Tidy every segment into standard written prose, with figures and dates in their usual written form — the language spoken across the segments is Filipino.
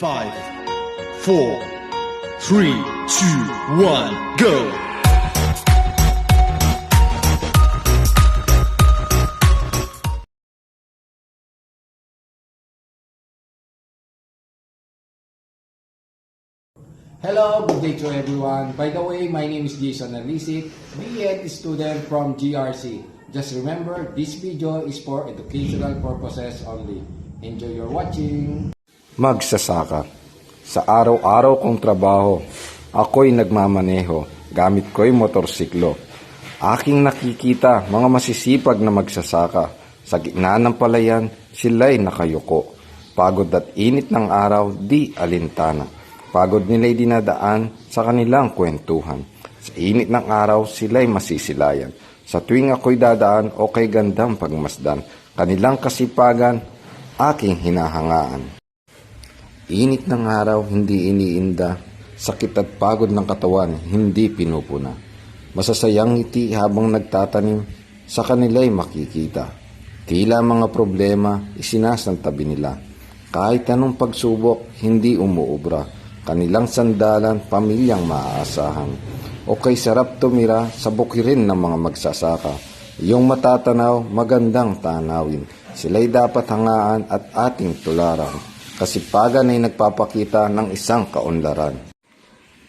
5, 4, 3, 2, 1, go! Hello, good day to everyone. By the way, my name is Jason Alisit, BEd student from GRC. Just remember, this video is for educational purposes only. Enjoy your watching. Magsasaka. Sa araw-araw kong trabaho, ako'y nagmamaneho, gamit ko'y motorsiklo. Aking nakikita mga masisipag na magsasaka. Sa gitna ng palayan, sila'y nakayuko. Pagod at init ng araw, di alintana. Pagod nila'y dinadaan sa kanilang kwentuhan. Sa init ng araw, sila'y masisilayan. Sa tuwing ako'y dadaan o kay gandang pagmasdan, kanilang kasipagan, aking hinahangaan. Init ng araw, hindi iniinda. Sakit at pagod ng katawan, hindi pinupuna. Masasayang ngiti habang nagtatanim, sa kanila'y makikita. Tila mga problema, isinasantabi nila. Kahit anong pagsubok, hindi umuubra. Kanilang sandalan, pamilyang maaasahan. O kay sarap tumira sa bukirin ng mga magsasaka. Yung matatanaw, magandang tanawin. Sila'y dapat hangaan at ating tularan. Kasipagan ay nagpapakita ng isang kaunlaran.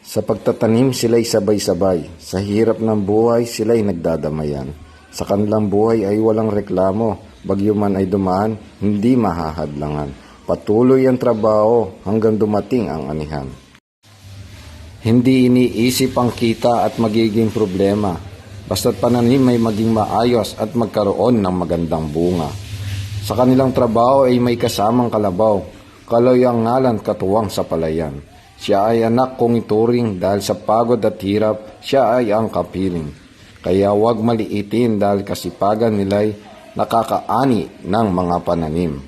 Sa pagtatanim sila'y sabay-sabay. Sa hirap ng buhay sila'y nagdadamayan. Sa kanilang buhay ay walang reklamo. Bagyo man ay dumaan, hindi mahahadlangan. Patuloy ang trabaho hanggang dumating ang anihan. Hindi iniisip ang kita at magiging problema. Basta't pananim ay maging maayos at magkaroon ng magandang bunga. Sa kanilang trabaho ay may kasamang kalabaw. Kaloy ang ngalan katuwang sa palayan. Siya ay anak kong ituring dahil sa pagod at hirap, siya ay ang kapiling. Kaya huwag maliitin dahil kasipagan nila'y nakakaani ng mga pananim.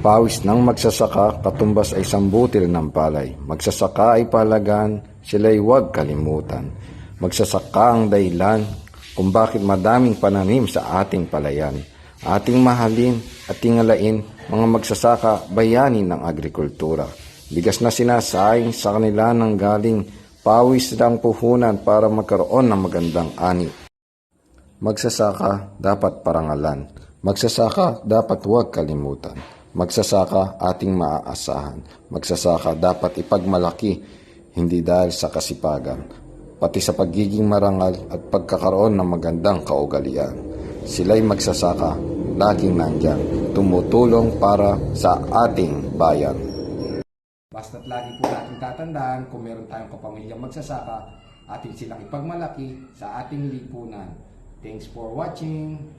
Pawis ng magsasaka, katumbas ay sambutil ng palay. Magsasaka ay palagan, sila'y huwag kalimutan. Magsasaka ang dahilan kung bakit madaming pananim sa ating palayan. Ating mahalin at tingalain mga magsasaka, bayani ng agrikultura. Bigas na sinasayang sa kanila ng galing, pawis ng puhunan para magkaroon ng magandang ani. Magsasaka dapat parangalan. Magsasaka dapat huwag kalimutan. Magsasaka ating maaasahan. Magsasaka dapat ipagmalaki, hindi dahil sa kasipagan, pati sa pagiging marangal at pagkakaroon ng magandang kaugalian. Sila'y magsasaka, laging nandyan, tumutulong para sa ating bayan. Basta't lagi po natin tatandaan, kung meron tayong kapamilyang magsasaka, atin silang ipagmalaki sa ating lipunan. Thanks for watching.